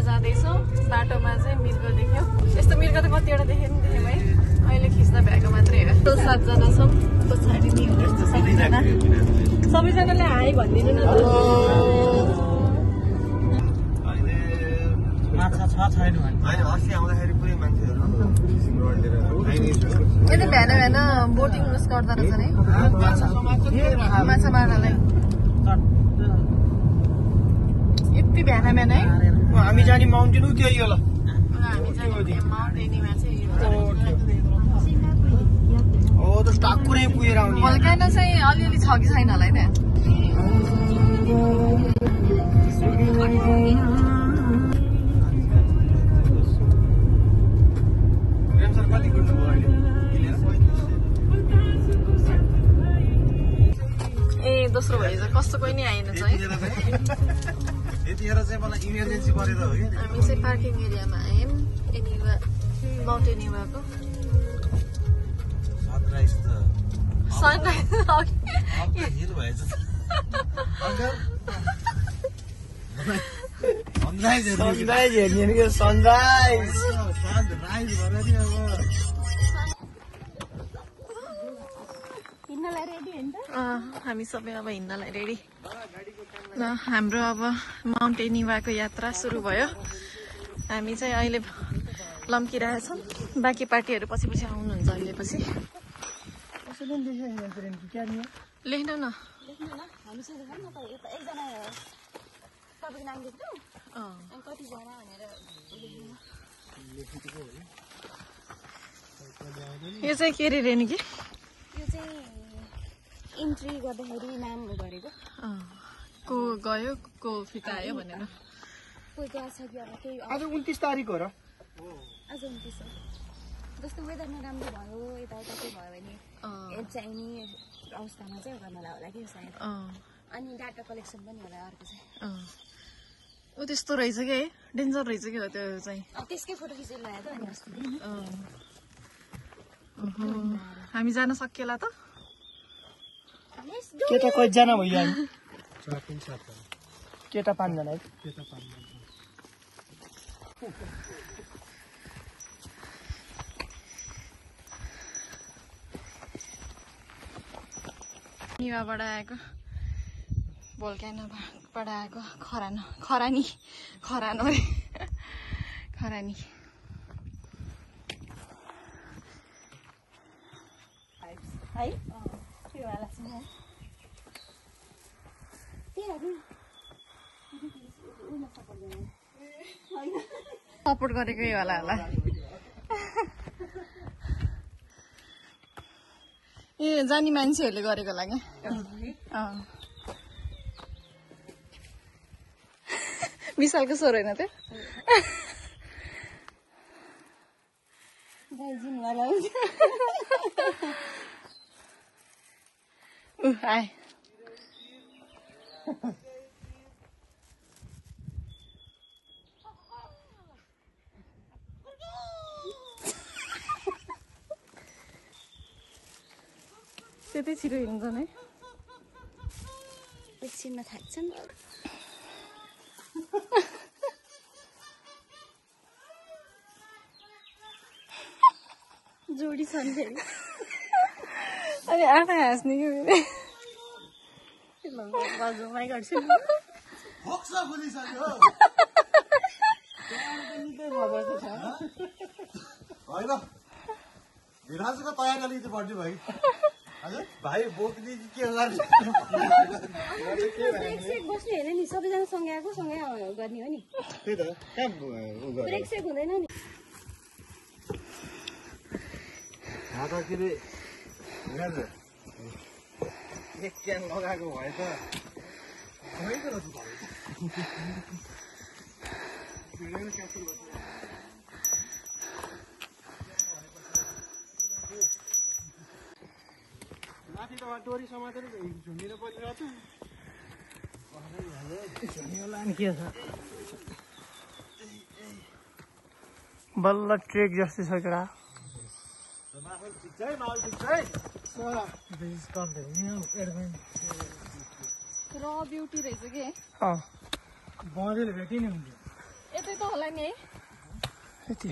जाँदैछौँ बाटोमा चाहिँ मृग देख्यो यस्तो मृग त कतिवटा देख्यो नि देख्यौँ है अहिले खिच्न भ्याएको मात्रै हो 7जना छौँ पछाडि नि हुनुहुन्छ सबैजनाले हाई भनिदिनु न माछा छ छैन भने अस्ति आउँदाखेरि पुरै मान्छेहरू यति बिहान बिहान बोटिङ उस गर्दो रहेछ नि माछा मार्नलाई यति बिहान बिहान है हामी जाने माउन्टेन उ त्यही होला हामी जाने माउन्टेनमा चाहिँ हो त टाकुरै पुगेर आउने भल्कानो चाहिँ अलिअलि छ कि छैन होला है त्यहाँ ए दोस्रो भए चाहिँ कस्तो कोही नै आएन चाहिँ यतिखेर चाहिँ मलाई इमर्जेन्सी परेर हो कि हामी चाहिँ पार्किङ एरियामा आयौँ एनिभा माउन्ट एनिभाको सनराइज त सनराइज हिल भएछ सनराइज हेर्ने के सनराइज सनराइज भएर नि अब हामी सबै अब हिँड्नलाई रेडी ल हाम्रो अब माउन्ट एनिभाको यात्रा सुरु भयो हामी चाहिँ अहिले लम्किरहेछौँ बाँकी पार्टीहरू पछि पछि आउनुहुन्छ अहिले पछि लेख्नु न यो चाहिँ के अरे रेनी कि इन्ट्री गर्दाखेरि नाम गरेको को गयो को फिर्ता आयो भनेर कोही गएको छ कि अब केही आज 29 तारिक हो र आज 29 हो जस्तो वेदरमा राम्रो भयो यताउता केही भयो भने चाहिने अवस्थामा चाहिँ गर्नलाई होला कि सायद अनि डाटा कलेक्सन पनि होला अर्को चाहिँ ऊ त्यस्तो रहेछ कि है डेन्जर रहेछ कि हो त्यो चाहिँ त्यसकै फोटो खिचेर ल्यायो त अनि अस्ति हामी जान सकिएला त केटा कतिजना भयो हामी केटा 5 जना है केटा 5 जना निवाबाट आएको भोल्क्यानोबाट आएको खरानी है त्यो वाला छ सपोर्ट गरेकै होला ए जानी मान्छेहरूले गरेको होला क्या विशालको स्वर होइन त्यो आए त्यतै छिटो हिँड्छन् है एकछिनमा थाक्छन् जोडी छन् फेरि अनि आफै हाँस्ने कि बाजुमै गर्छु होइन भिराजको तयारी अलिकति बढ्ने भाइ भाइ बोक्ने के गर्ने बस्नु हेर्ने नि सबैजना सँगै आएको सँगै गर्ने हो नि त्यही त कहाँ ब्रेक सेक हुँदैन नि के अरे एक क्यान लगाएको भए त माथि त डोरी समातेर झुन्डिनु परिरहेको छ बल्ल ट्रेक जस्तै छ केटा र ब्युटी रहेछ कि बँदेले भेटि नि हुन्छ ए यतै त होला नि है यति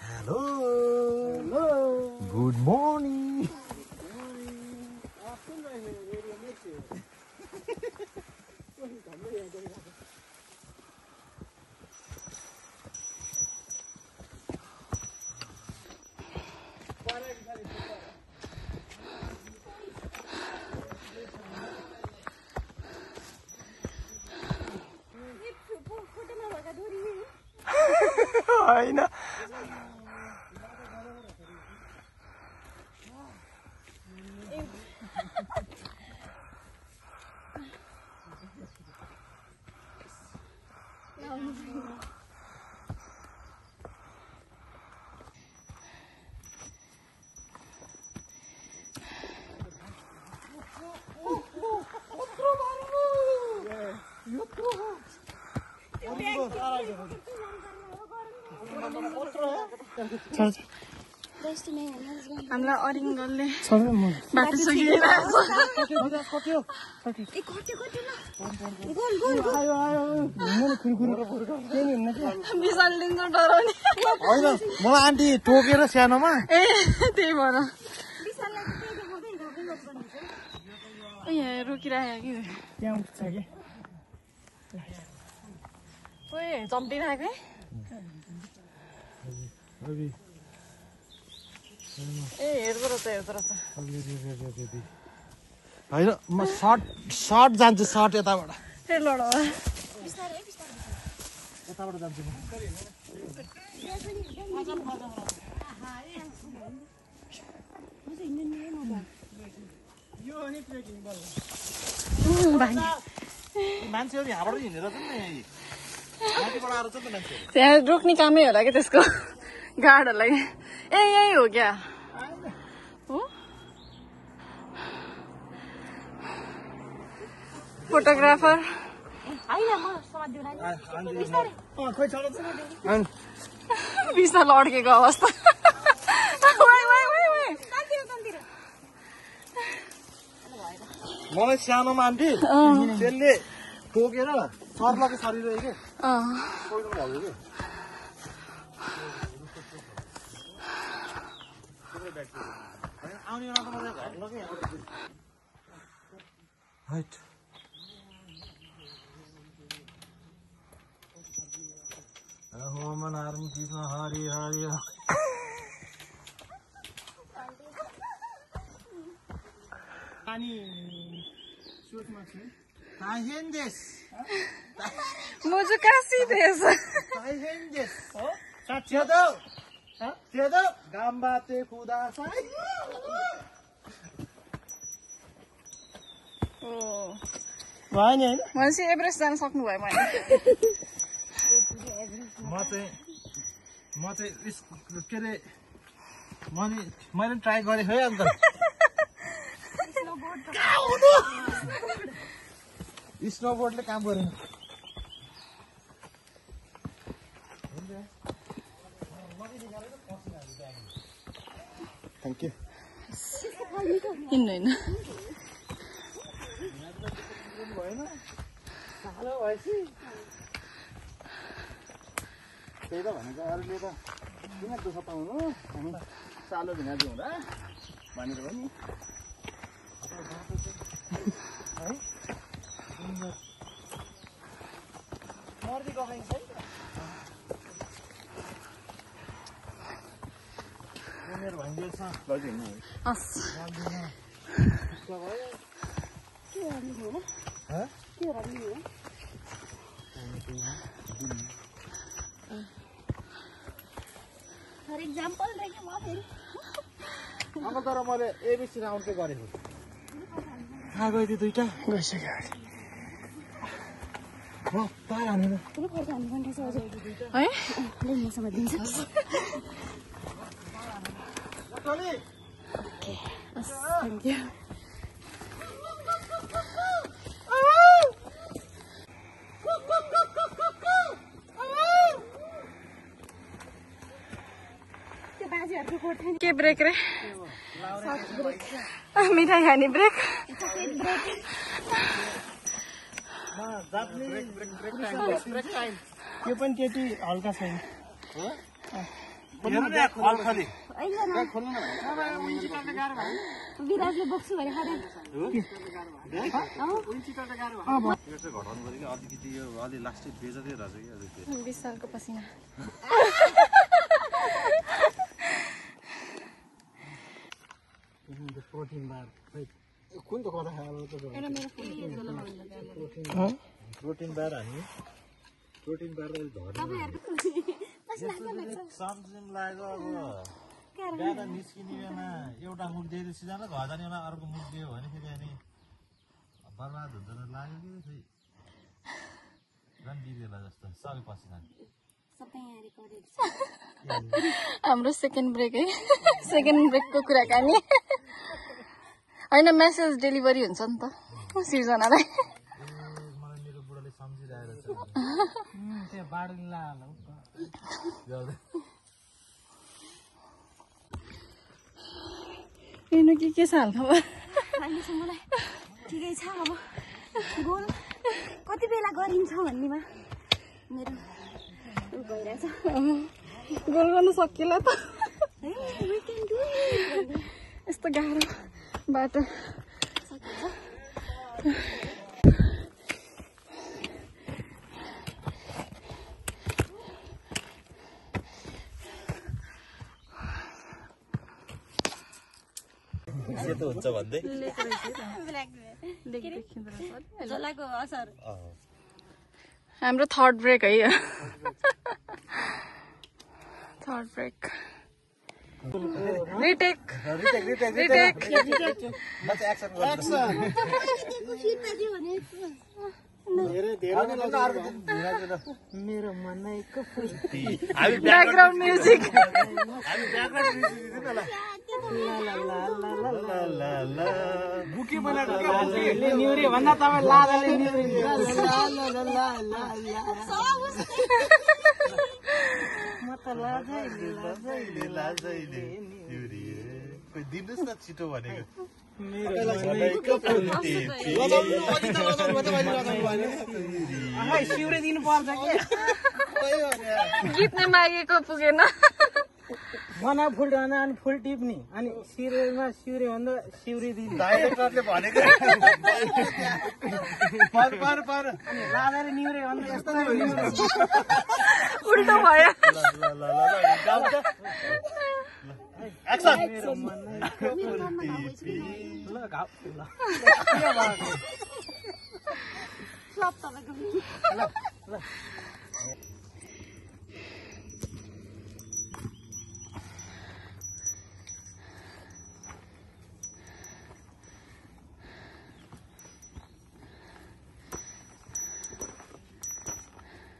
हेलो गुड मर्निङ होइन हामीलाई अरिङ्गलले बाटो सकिरहेको विशाल दिन्छ डराउने होइन मलाई आन्टी टोकेर सानोमा ए त्यही भएर यहाँ रोकिरहेको कि त्यहाँ उठ्छ कि ओए चम्टिरहेको है ए हेर्दो रहेछ होइन म सर्ट जान्छु सर्ट यताबाट ए लड यताबाट जान्छु मान्छेहरू यहाँबाट हिँडेर छ नि माथिबाट आएर छ नि मान्छेहरू त्यहाँ रोक्ने कामै होला कि त्यसको गार्डहरूलाई ए यही हो क्या हो फोटोग्राफर विशाल अड्केको अवस्था मलाई सानोमा आन्टी त्यसले टोकेर सर्लको सरिरह्यो कि कोइलो भयो कि आउने बेला त मलाई घर लगे height human army Krishna Hari Hari पानी सोचमा छु ताहेन्देस मुझे काशी देश ताहेन्देस हो साथीहरु त्यो गाम्बाते खुदा साई ओ भयो नि हैन मान्छे एभरेस्ट जान सक्नु भयो म चाहिँ के अरे मैले ट्राई गरेँ है अन्त स्नोबोर्डले काम गरेन थ्याङ्क यू हिँड्दैन त्यही त भनेको अरूले त किन दुःख पाउनु हामी सालो भिनाजु हुँदा भनेको हो नि है मर्दी गखाइन्छ है मेरो भाइजेछ लगिदिनु हस् फर एक्जाम्पल देखेँ म फेरि अब तर मैले एबिसी राउन्डकै गरेको कहाँ गयो त्यो दुइटा गइसक्यो तार हानेर फेरि फर्क हान्नु पर्ने छ अझै है ले मसँग दिन्छ थ्याङ्क यू त्यो बाजेहरूको के ब्रेक रे मिठाई खाने ब्रेक त्यो पनि त्यति हल्का छैन विराजले बोक्छु भने विशालको पसिना प्रोटिन बार कुन त कता खायो प्रोटिन बार हामी प्रोटिन बार समझिम लाग्यो अब बिहान निस्किने बेला एउटा मुख दिएर सिजान घर जाने बेला अर्को मुख दियो भने फेरि अनि बर्बाद हुन्छ लाग्यो कि फेरि झन् बिग्रेला जस्तो सबै पसिना हाम्रो सेकेन्ड ब्रेक है सेकेन्ड ब्रेकको कुराकानी होइन मेसेज डेलिभरी हुन्छ नि त सिर्जनालाई मलाई मेरो बुढाले सम्झिरहेको छ त्यो बाडुला हेर्नु के छ हालखबर मलाई ठिकै छ अब गोल कति बेला गरिन्छ भन्नेमा मेरो भइरहेछ गोल गर्नु सकिएला त यस्तो गाह्रो बाटो सेतो हुन्छ भन्दै जलाको असर हाम्रो थर्ड ब्रेक है थर्ड ब्रेक रिटेक मेरो मनाइको ब्याकग्राउन्ड म्युजिक बुकी बनाएको न्युरी भन्दा तपाईँ लादाले दिनुहोस् न छिटो भनेको सिउरे दिनु पर्छ गीत नै मागेको पुगेन मना फुल रहना अनि फुल टिप्ने अनि सिउरेमा सिउरे भन्दा सिउरी दिने डाइरेक्टरले भनेको पर अनि लादाले निउरे भन्दा यस्तो उल्टो भयो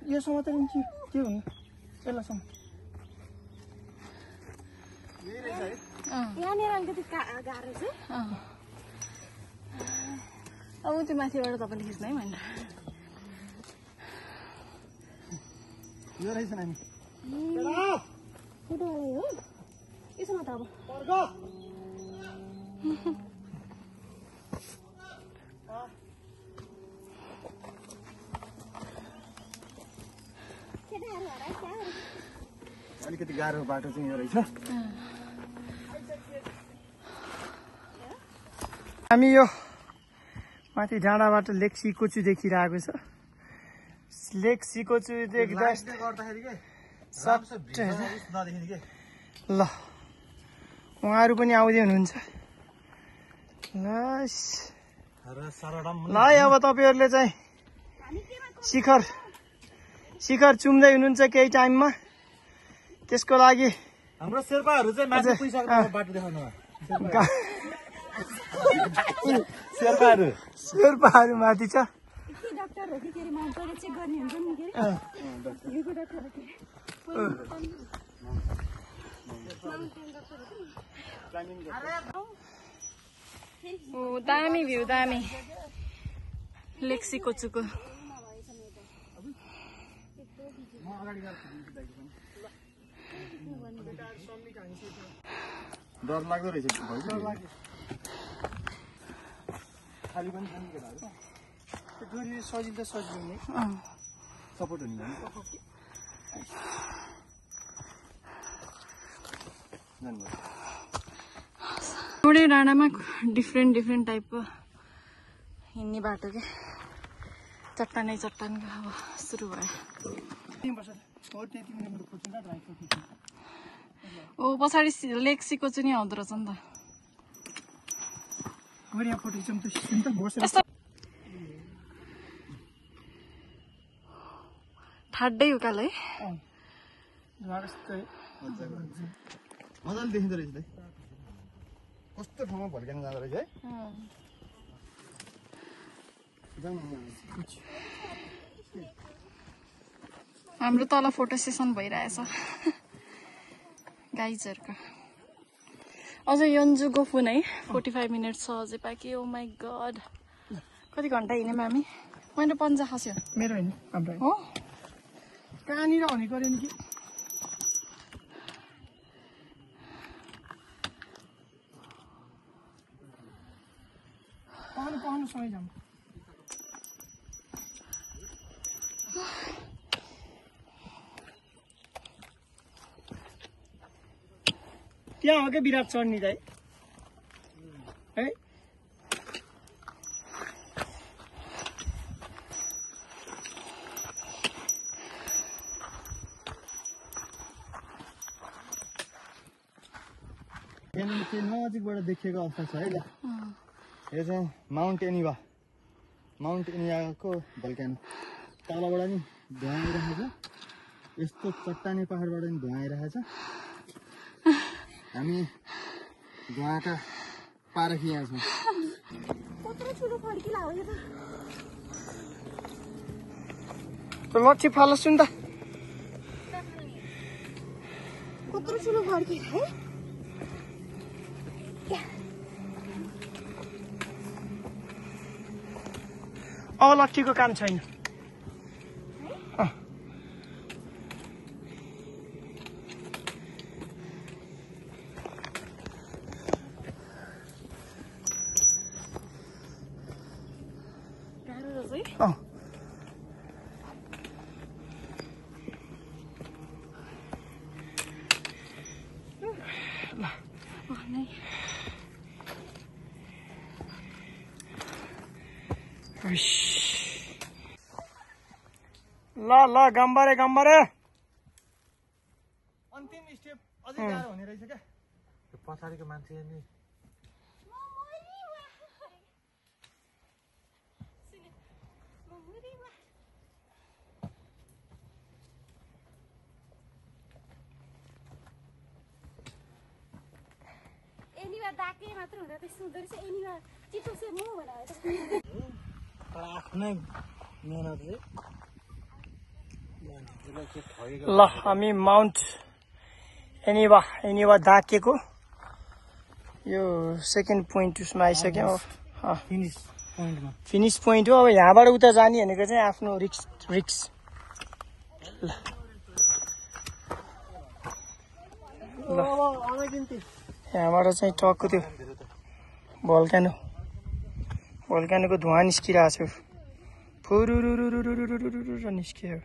यो समातेर के हुने यसलाई यहाँनिर अलिकति गाह्रो छ अब त्यो माथिबाट तपाईँले खिच्नु है भनेर यो रहेछ नानी फुटवाला हो यसमा त अब अलिकति गाह्रो बाटो चाहिँ यो रहेछ हामी यो माथि डाँडाबाट लेक सिकोचु देखिरहेको छ लेक सिकोचु देख्दा ल उहाँहरू पनि आउँदै हुनुहुन्छ ल अब तपाईँहरूले चाहिँ शिखर चुम्दै हुनुहुन्छ केही टाइममा त्यसको लागि हाम्रो शेर्पाहरू चाहिँ माथि पुगिसक्नु बाटो देखाउनु शेर्पाहरू माथि छ दामी भ्यू दामी लेक सिकोचुको डर लाग्दो रहेछ खाली पनि छन् केटाहरू त्यो डोरी सजिलो नै सपोर्ट हुने एउटै डाँडामा डिफ्रेन्ट टाइपको हिँड्ने बाटो के चट्टान अब सुरु भयो ओ पछाडि लेक सिकोचु नि आउँदो रहेछ नि त ठाड्डै उकालो है मजाले देखिँदो रहेछ कस्तो ठाउँमा भड्कान जाँदो रहेछ है हाम्रो तल फोटो सेसन भइरहेछ गाइजहरूको अझ यन्जु गोफुन है 45 मिनट्स छ अझै बाँकी ओ माई गड कति घन्टा हिँड्यौँ हामी मैले पन्जा खस्यो मेरो होइन हाम्रो हो कहाँनिर हुने गऱ्यो नि कि पाउनु सँगै जाऊँ त्यहाँ हो क्या विराट चढ्ने चाहिँ है नजिकबाट देखिएको अवस्था छ है यो चाहिँ माउन्ट एनिवाको भल्क्यानो तलबाट नि धुवा आइरहेको छ यस्तो चट्टाने पहाडबाट नि धुवा आइरहेको छ हामी धुवाका पारखिया छौँ लक्ष्य फालोस् नि त कत्रो ठुलो फर्कियो है लक्ष्यको काम छैन ल गम्बरे अन्तिम स्टेप अझै गाह्रो हुने रहेछ क्या त्यो पछाडिको मान्छे नि एनिवा दाके मात्र हुँदा त्यस्तो हुँदो रहेछ एनिवा चितो से म भनेर आफ्नै मेहनतले ल हामी माउन्ट एनिवा दाकेको यो सेकेन्ड पोइन्ट उसमा आइसक्यौँ फिनिस पोइन्ट हो अब यहाँबाट उता जाने भनेको चाहिँ आफ्नो रिक्स ल यहाँबाट चाहिँ टक्क त्यो भल्क्यानोको धुवा निस्किरहेको छ फुरुरुरुरुरुरुरुरु निस्कियो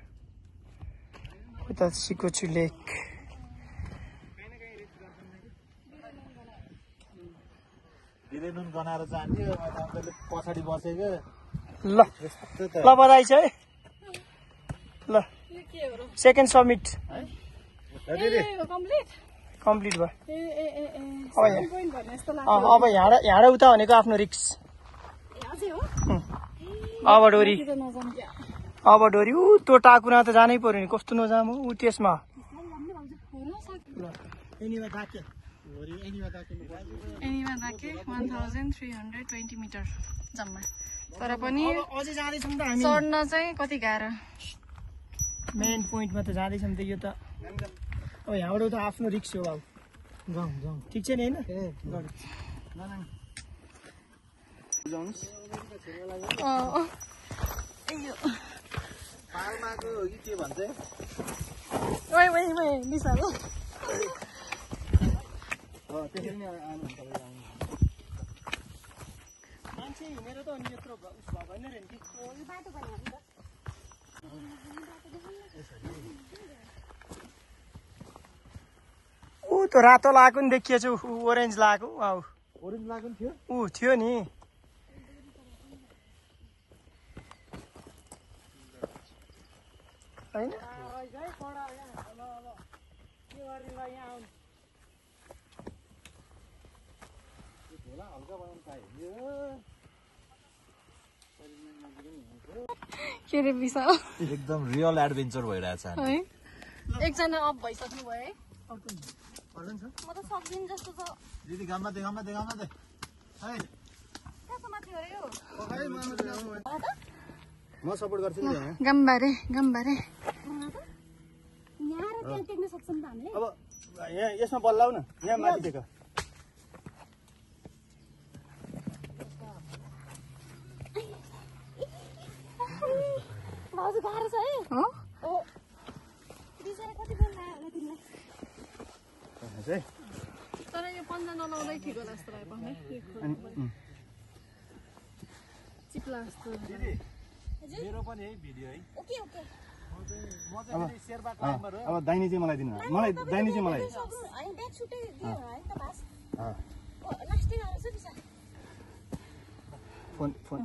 उता सिकोचु लेक दिले नुन गनाएर जान्थ्यो पछाडि बसेको ल बधाई छ है ल सेकेन्ड समिट कम्प्लिट भयो अब यहाँ उता भनेको आफ्नो रिक्स अब डोरी ऊ त्यो टाकुना त जानै पर्यो नि कस्तो नजाम ऊ त्यसमा एनिवा दाके 1320 मिटर जम्मा तर पनि अझै जाँदैछौँ त हामी चढ्न चाहिँ कति गाह्रो मेन पोइन्टमा त जाँदैछौँ त यो त अब यहाँबाट त आफ्नो रिक्स हो अब जाउँ ठिक छ नि पालमाको हो कि के भन्छ होइन त्यसरी नै आउनुहुन्छ मान्छे हिँडेर त अनि यत्रो भएन रे नि बाटो बनायो नि त ऊ त्यो रातो लगाएको नि देखिएछ ओरेन्ज लगाएको वाउ ओरेन्ज लाग्यो नि थियो ऊ थियो नि होइन के रे विशाल एकदम रियल एडभेन्चर भइरहेछ है एकजना अफ भइसक्नु भयो है म त सक्दिन जस्तो छ दिदी गाममा दे है कस्तो माथि हो रे यो म सपोर्ट गर्छु नि गम्बारे यहाँ र त्यहाँ टेक्न सक्छौँ त हामीले अब यहाँ यसमा बल्लाउ न यहाँ माथि देख हजुर गाह्रो छ है हो बिचरा कति बेर लाग्यो होला तिमीलाई तर यो पन्जा नलाउँदै ठिक होला जस्तो लाग्यो पनि चिप्ला जस्तो मेरो पनि है भिडियो है ओके ओके म चाहिँ शेर्पा क्लाइम्बर हो अब दाहिने चाहिँ मलाई दिनु मलाई दाहिने चाहिँ मलाई होइन ब्याग सुटै दियो है त बास लास्टिङ आउँछ बिचरा फोन फोन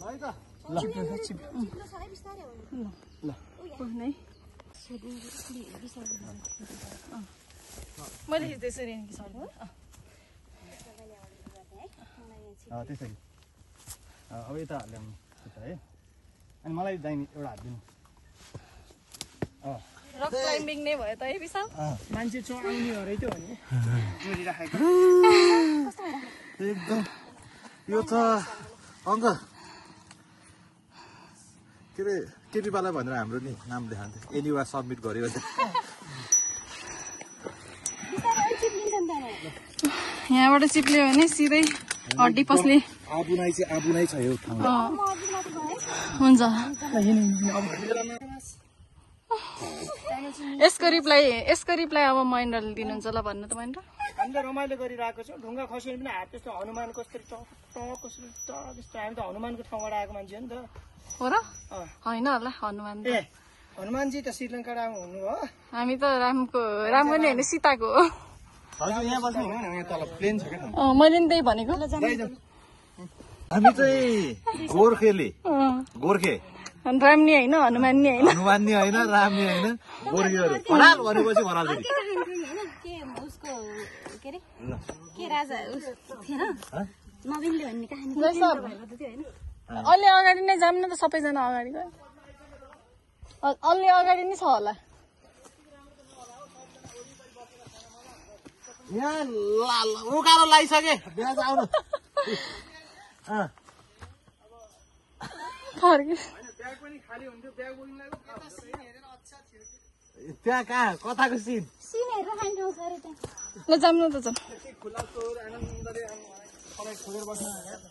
है त चिप्लो छ है बिस्तारै हो ल नै मैले खिच्दैछु रेनी सर्ट त्यसरी अब यता ल्याउनु है अनि मलाई दाहिने एउटा हात दिनु रक क्लाइम्बिङ नै भयो त है विशाल मान्छे आउने हो रहेछ भने गरिराखेको एकदम यो त अङ्क के अरे केटीपाला भनेर हाम्रो नि नाम देखान्थ्यो एनिवा सबमिट गर्यो यहाँबाट चिप्ल्यो भने सिधै हड्डी पस्ने आबुनाइ चाहिँ आबुनाइ छ यो ठाउँमा हुन्छ यसको रिप्लाई अब महेन्द्रले दिनुहुन्छ ल भन्नु त महेन्द्र हामीले रमाइलो गरिरहेको छौँ ढुङ्गा खस्यो भने पनि हात त्यस्तो हनुमान कस्तो त्यस्तो हामी त हनुमानको ठाउँबाट आएको मान्छे हो नि त हो र होइन होला हनुमान ए हनुमानजी त श्रीलङ्काबाट हुनु हो हामी त रामको नि होइन सीताको हो हजुर यहाँ बस्नु हुँदैन यहाँ तल प्लेन छ क्या मैले नि त्यही भनेको हामी चाहिँ गोर्खे अनि राम नि होइन हनुमान नि होइन हनुमान नि होइन राम नि होइन गोर्खेहरू भराल भनेपछि भराल फेरि के उसको के अरे के राजा थिएन नवीनले भन्ने कहानी अलि अगाडि नै जाऊँ न त सबैजना अगाडि गयो अलि अगाडि नै छ होला यहाँ उकालो लगाइसके ब्याज आउनु त्यहाँ कहाँ कताको सिन सिन हेरेर खाने ठाउँ छ अरे त्यहाँ ल जाऊँ न त जाऊँ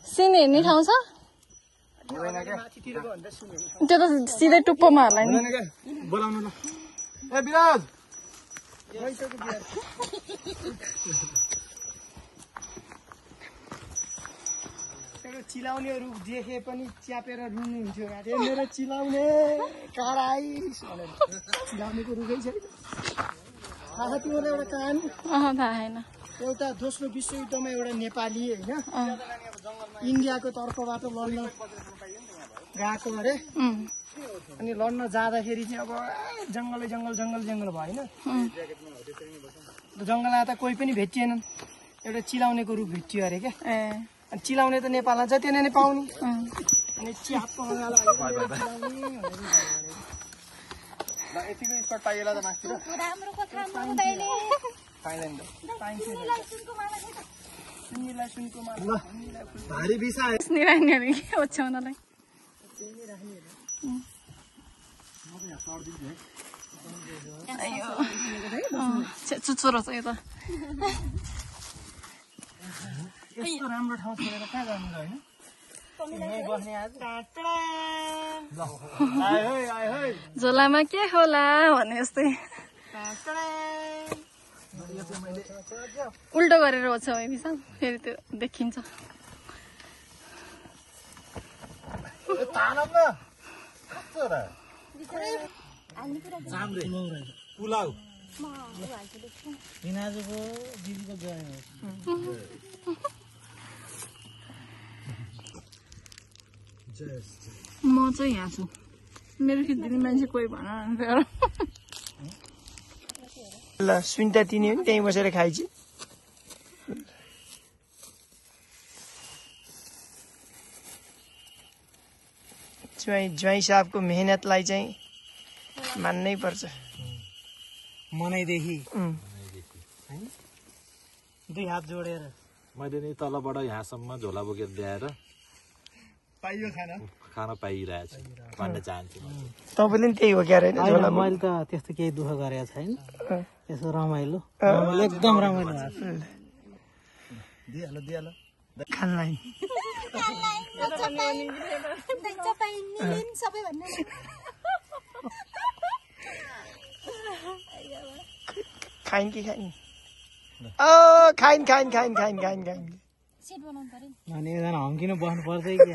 सिन हेर्ने ठाउँ छ त्यो त सिधै टुप्पोमा होला नि बोलाउनु ल ए विराज चिलाउनेहरू देखे पनि च्यापेर रुनुहुन्थ्यो अरे मेरो चिलाउने कराइस भनेर चिलाउनेको रुखै छैन थाहा छ तिमीलाई एउटा कहानी थाहा छैन एउटा दोस्रो विश्वयुद्धमा एउटा नेपाली होइन इन्डियाको तर्फबाट लड्न गएको अरे अनि लड्न जाँदाखेरि चाहिँ अब जङ्गलै जङ्गल भयो होइन जङ्गलमा त कोही पनि भेटिएनन् एउटा चिलाउनेको रुख भेटियो अरे क्या अनि चिलाउने त नेपालमा जति नै पाउने अनि च्याप्प यतिको स्पट पाइएला त माथि राम्रो कथा मोबाइलले पाइँदैन त सुन्नीलाई सुनको भारी बिसा निरानीहरू के ओछ्याउनलाई चुचुरो छ यो त यस्तो राम्रो ठाउँ छोडेर कहाँ जानु र होइन झोलामा के होला भने जस्तै उल्टो गरेर ओछ्या है विशाल फेरि त्यो देखिन्छ पुलाउ हिनाजुको दिदीको बिहा म चाहिँ यहाँ छु मेरो खिच्दिने मान्छे कोही भन ल सुन्ता तिनी पनि त्यहीँ बसेर खाइछि ज्वाइँ साहबको मेहनतलाई चाहिँ मान्नै पर्छ मनैदेखि दुई हात जोडेर मैले नि तलबाट यहाँसम्म झोला बोकेर ल्याएर पाइयो खान पाइरहेछ भन्न चाहन्छु तपाईँले नि त्यही हो क्या होइन झोला मैले त त्यस्तो केही दुःख गरेको छैन यसो रमाइलो एकदम रमाइलो दिइहाल खानलाई खाइन कि खाइन खाइन अनि एकजना हम्किनु बस्नु पर्दै कि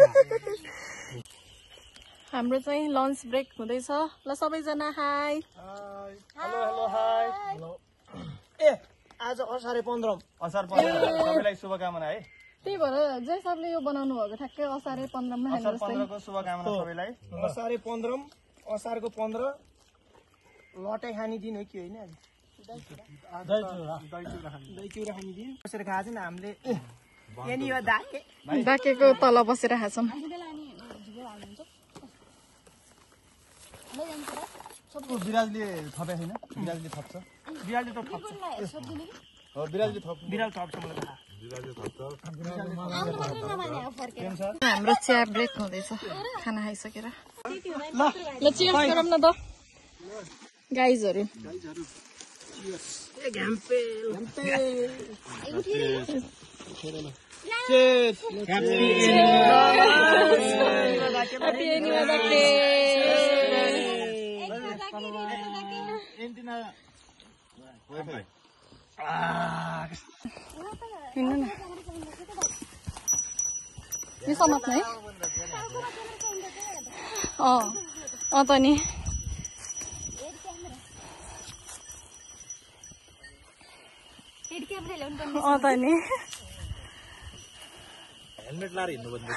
हाम्रो चाहिँ लन्च ब्रेक हुँदैछ ल सबैजना हाई हेलो हाई ए आज असारे 15 असार 15 सबैलाई शुभकामना है त्यही भएर जय सबले यो बनाउनु भएको ठ्याक्कै असारे 15 मा असार 15 को शुभकामना सबैलाई असारे 15 असारको 15 लटे खाने दिन हो कि होइन दही चिउरा खाने दिन बसेर खाएको छ नि हामीले यहाँनिर डाकेको तल बसेर खाछौँ बिराजले थपे छैन बिराजले थप्छ बिरालले त थप्छ हो बिराजले थप्छ बिराल थप्छ मलाई हाम्रो चिया ब्रेक हुँदैछ खाना खाइसकेर ल चियर्स गरौँ न त गाइजहरू हिँड्नु न यो समात्नु है त नि त नि हेलमेट लाएर हिँड्नु पर्ने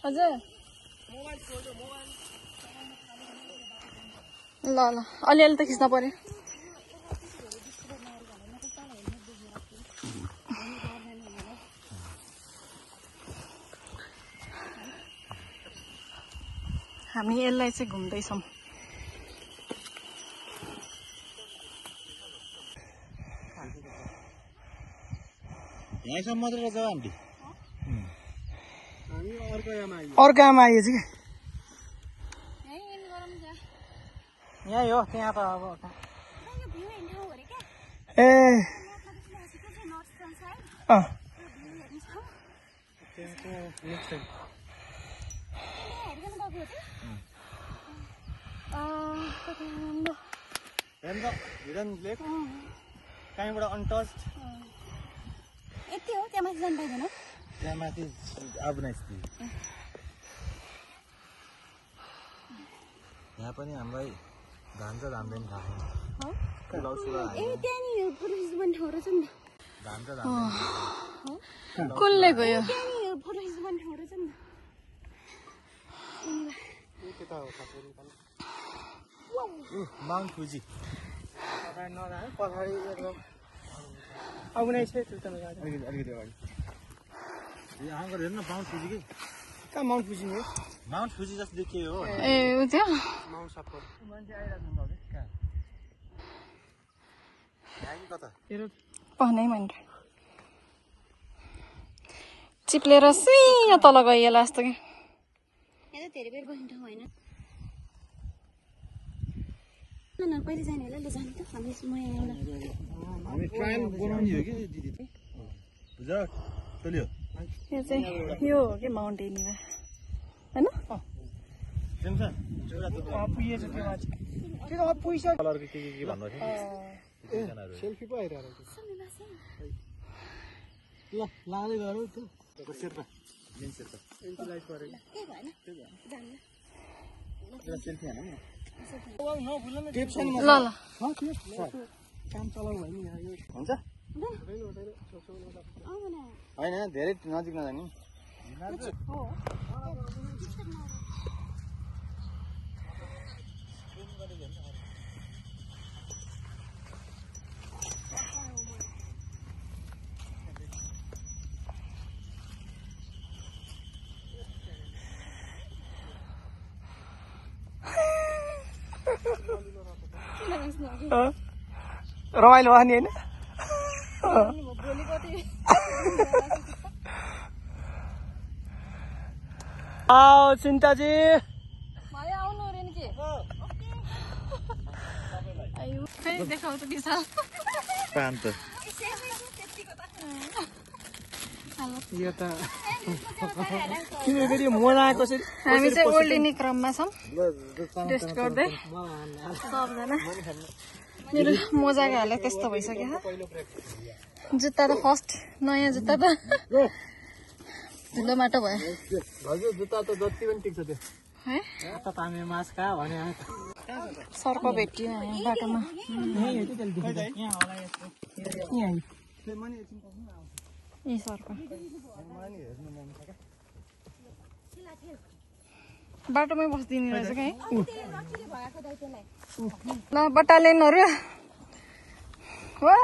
हजुर ल अलिअलि त खिच्न पर्यो हामी यसलाई चाहिँ घुम्दैछौँ यहाँसम्म मात्र रहेछ आन्टी अर्को आमा आइयो चाहिँ यही हो त्यहाँ त अब ए लेक कहीँबाट अनटच्ड यति हो त्यहाँ माथि जानु पाइँदैन त्यहाँ माथि अबनाइस्ती यहाँ पनि हामीलाई धान्छ धान्दैन थाहा छैन ए त्यहाँनिर फोटो खिच्नु ठाउँ रहेछ नि धान्छ कसले गयो त्यहाँनिर फोटो खिच्नु ठाउँ रहेछ नि माउन्ट फुजी पछाडि एकदम आउनै छ अलिकति अगाडि यहाँ गएर हेर्नु न माउन्ट फुजी कि कहाँ माउन्ट फुजी हो माउन्ट फुजी जस्तो देखियो हो ए उ त्यो माउन्ट सफर मान्छे आइरहेको छ कहाँ यहाँ कि कता पहनै मन चिप्लेर सिया तल गइएला जस्तो कि यहाँ त धेरै बेर बस्ने ठाउँ होइन कहिले जाने होला ल जाने त हामी म यहाँ हामी ट्रायल बनाउने हो कि दिदी बुझ चल्यो यो चाहिँ यो हो कि माउन्ट एनिभा होइन जेम्सन एउटा थुप्रो पुगेछ त्यो मान्छे त्यो त पुगिसक्यो कलरको के भन्नु थियो नि सेल्फी पो आइरहेको ल लाँदै गरौ त Sherpa main Sherpa selfie light गरेको केही भएन जान्न एउटा सेल्फी हानौँ न टेप छ नि ल ल काम चलाउ भयो नि यहाँ यो हुन्छ आउन होइन धेरै नजिक नजाने हो रमाइलो भयो नि होइन आओ चिन्ताजी भयो आउनु अरे नि के फेरि देखाउ त विशाल शान्त यो त किन फेरि मोना कसरी हामी चाहिँ ओर्लिने क्रममा छौँ टेस्ट गर्दै सबजना मेरो मोजाको हालत त्यस्तो भइसक्यो जुत्ता त फर्स्ट नयाँ जुत्ता त धुलो माटो भयो हजुर जुत्ता त जति पनि टिक्छ त्यो है तामे मास कहाँ भने सर्प भेटियो यहाँ बाटोमा ए सर्प बाटोमै बस्दिने रहेछ क्या ल बटालियनहरू वा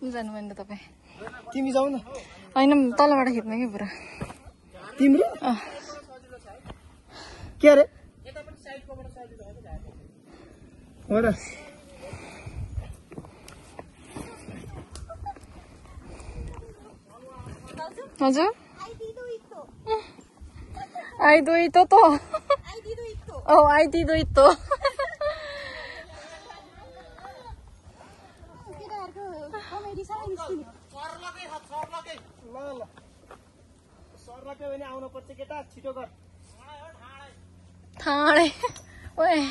जानु भएन तपाईँ तिमी जाऊ न होइन तलबाट खिच्नु कि पुरा तिम्रो के अरे हो र हजुर आई दुई तो आई दुई तो आउनु पर्छ केटा छिटो गर ठाडे ओए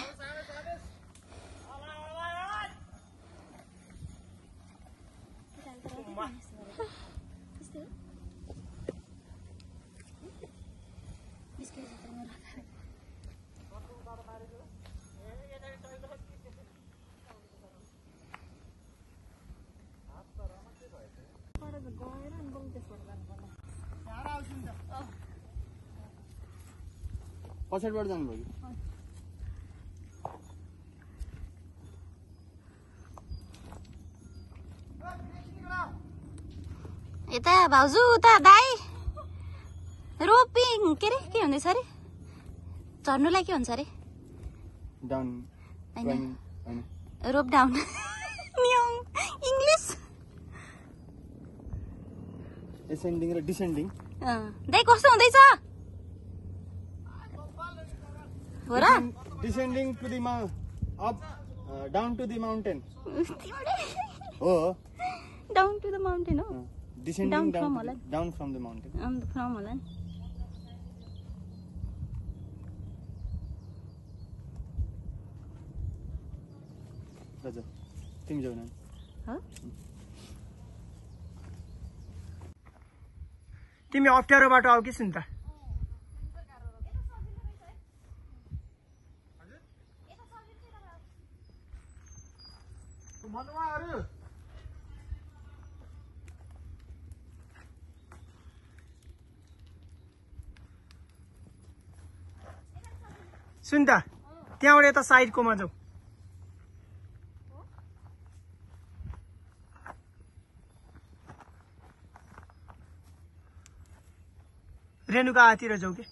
पछाडिबाट जानुभयो यता भाउजू उता दाई रोपिङ के अरे के भन्दैछ अरे चढ्नुलाई के भन्छ अरे डाउन होइन रोप डाउन इङ्ग्लिस एसेन्डिङ र डिसेन्डिङ दाई कस्तो हुँदैछ हो र descending to the up down to the mountain हो डाउन टु द माउन्टेन हो डिसेन्डिङ Down from होला down from the mountain from होला नि हजुर तिमी जाऊ न तिमी अप्ठ्यारो बाटो आऊ कि सुन्ता सुन्ता त्यहाँबाट यता साइडकोमा जाऊ रेणुका आतिर जाऊ के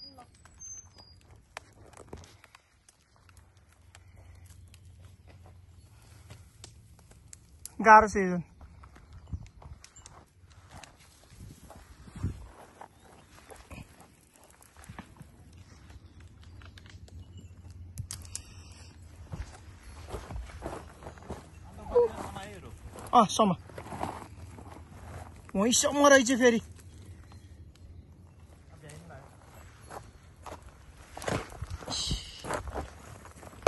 गाह्रो छ यो सम वहीँसम्म रहेछ फेरि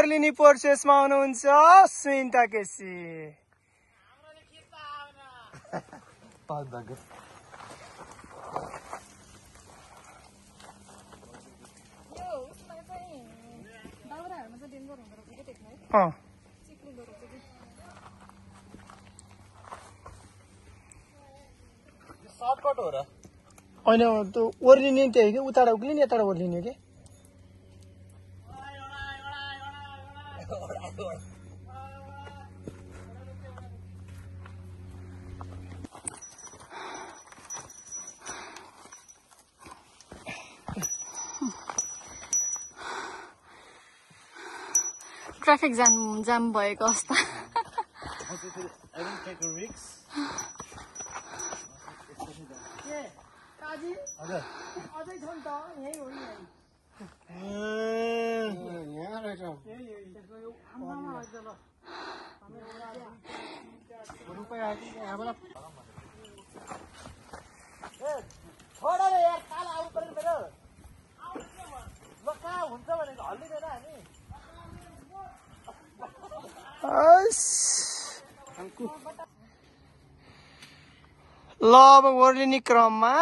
लिनी प्रोसेसमा हुनुहुन्छ सुइन्ता केसी सर्टकट हो र होइन त्यो ओर्लिने त्यही कि उताबाट उक्लिने यताबाट ओर्लिने कि ट्राफिक जाम भएको अवस्था ल अब ओर्लिने क्रममा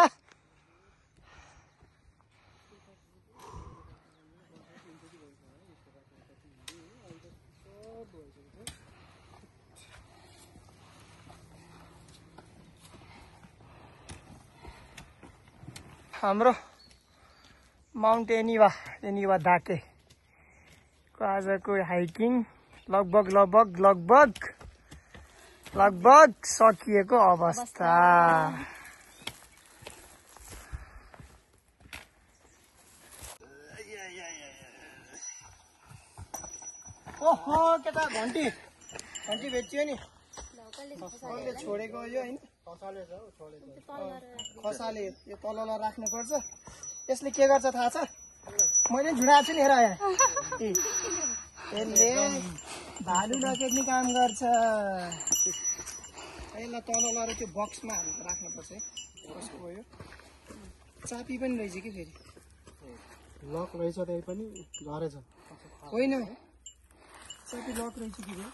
हाम्रो माउन्ट एनिवा दाकेको आजको हाइकिङ लगभग सकिएको अवस्था ओहो केटा घन्टी भेटियो नि छोडेको यो होइन खसाले यो तललाई राख्नुपर्छ यसले के गर्छ थाहा छ मैले झुडाएको छु नि हेर यसले भालु नटेक्ने काम गर्छ यसलाई तल लगाएर त्यो बक्समा हालेर राख्नुपर्छ है कसको हो यो चापी पनि रहेछ कि फेरि लक रहेछ त्यही पनि गरेछ होइन चापी लक रहेछ कि फेरि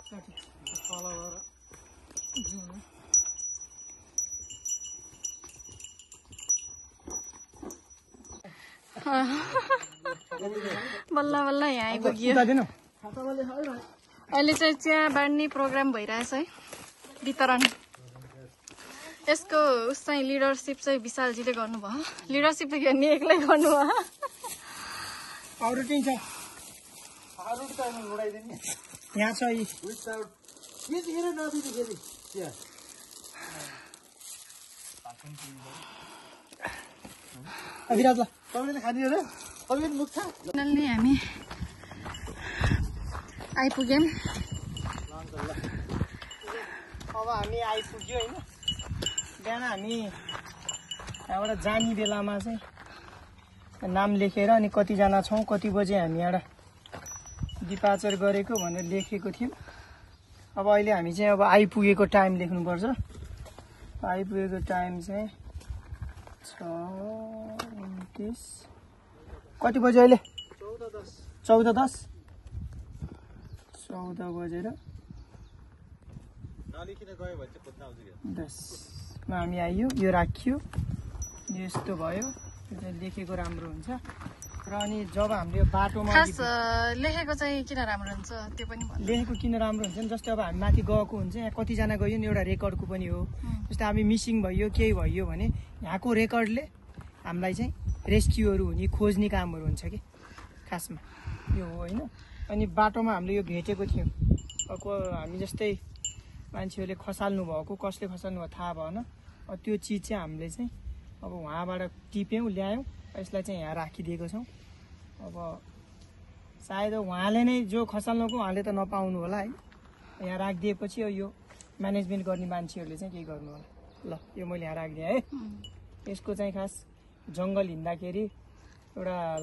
चापी तल गएर बल्ल बल्ल यहाँ आइपुग्यो अहिले चाहिँ चिया बाँड्ने प्रोग्राम भइरहेछ है वितरण यसको उस चाहिँ लिडरसिप चाहिँ विशालजीले गर्नुभयो लिडरसिप त नि एक्लै गर्नुभयो अरू टिङ छ यहाँ छ अभिराज ल तपाईँले खाने हो र तपाईँले मुख छ फाइनल्ली हामी आइपुग्यौँ अब हामी आइपुग्यो होइन बिहान हामी यहाँबाट जाने बेलामा चाहिँ नाम लेखेर अनि कतिजना छौँ कति बजे हामी एउटा डिपार्चर गरेको भनेर लेखेको थियौँ अब अहिले हामी चाहिँ अब आइपुगेको टाइम लेख्नुपर्छ आइपुगेको टाइम चाहिँ 6:29 कति बजे अहिले 14:10 14 बजेर 10मा हामी आइयो यो राखियो यस्तो भयो यो चाहिँ लेखेको राम्रो हुन्छ र अनि जब हामीले यो बाटोमा खास लेखेको चाहिँ किन राम्रो हुन्छ त्यो पनि लेखेको किन राम्रो हुन्छ नि जस्तै अब हामी माथि गएको हुन्छ यहाँ कतिजना गयो नि एउटा रेकर्डको पनि हो जस्तै हामी मिसिङ भयो केही भयो भने यहाँको रेकर्डले हामीलाई चाहिँ रेस्क्युहरू हुने खोज्ने कामहरू हुन्छ कि खासमा यो हो होइन अनि बाटोमा हामीले यो भेटेको थियौँ अब हामी जस्तै मान्छेहरूले खसाल्नु भएको कसले खसाल्नु भएको थाहा भएन त्यो चिज चाहिँ हामीले चाहिँ अब उहाँबाट टिप्यौँ ल्यायौँ यसलाई चाहिँ यहाँ राखिदिएको छौँ अब सायद उहाँले नै जो खसाल्नुको उहाँले त नपाउनु होला है यहाँ राखिदिएपछि यो म्यानेजमेन्ट गर्ने मान्छेहरूले चाहिँ केही गर्नु होला ल यो मैले यहाँ राखिदिएँ है यसको चाहिँ खास जङ्गल हिँड्दाखेरि एउटा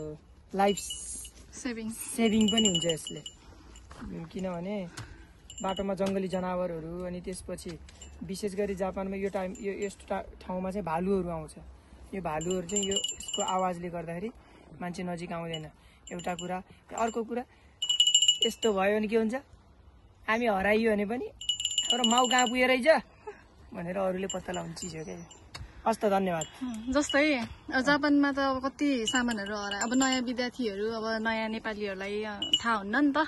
लाइफ सेभिङ पनि हुन्छ यसले किनभने बाटोमा जङ्गली जनावरहरू अनि त्यसपछि विशेष गरी जापानमा यो यस्तो ठाउँमा चाहिँ भालुहरू आउँछ। यो भालुहरू चाहिँ यसको आवाजले गर्दाखेरि मान्छे नजिक आउँदैन एउटा कुरा। अर्को कुरा यस्तो भयो भने के हुन्छ, हामी हराइयो भने पनि हाम्रो माउ कहाँ पुगेर रहेछ भनेर अरूले पत्ता लगाउने चिज हो क्या। हस् त, धन्यवाद। जस्तै जापानमा त अब कति सामानहरू हरायो। अब नयाँ विद्यार्थीहरू, अब नयाँ नेपालीहरूलाई थाहा हुन्न नि त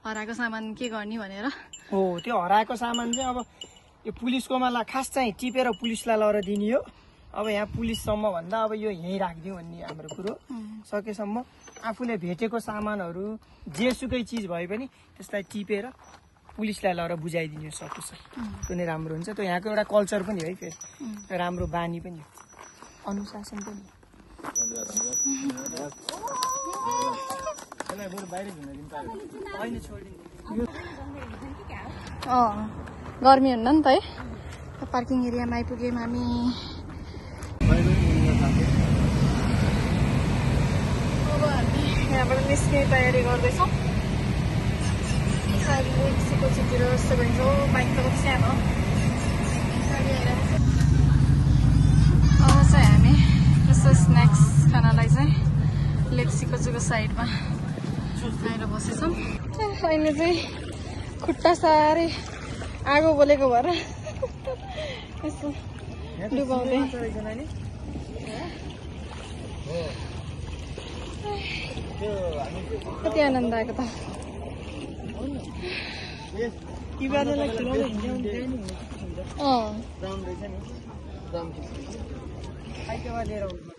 हराएको सामान के गर्ने भनेर। हो, त्यो हराएको सामान चाहिँ अब यो पुलिसकोमा खास चाहिँ टिपेर पुलिसलाई लगेर दिने हो। अब यहाँ पुलिससम्म भन्दा अब यो यहीँ राखिदिउँ भन्ने हाम्रो कुरो। सकेसम्म आफूले भेटेको सामानहरू जेसुकै चिज भए पनि त्यसलाई टिपेर पुलिसलाई लगेर बुझाइदिनु सकुछ, त्यो नै राम्रो हुन्छ। त्यो यहाँको एउटा कल्चर पनि है, फेरि राम्रो बानी पनि हो, अनुशासन पनि। गर्मी हुन्न नि त है। पार्किङ एरियामा आइपुग्यौँ हामी। अब हामी यहाँबाट निस्किने तयारी गर्दैछौँ। लेक्सीको चितिर जस्तो भन्छ। बाइक त कति सानो। अब चाहिँ हामी यसो स्न्याक्स खानलाई चाहिँ लेक्सीको जुको साइडमा आएर बसेछौँ। अहिले चाहिँ खुट्टा साह्रै आगो बोलेको भएर यसो डुबाउँदै कति आनन्द आएको त। किबारलाई खुलाउनु हुन्छ नि। अँ, राम रहेछ नि, राम साइकलमा लिएर आउनु।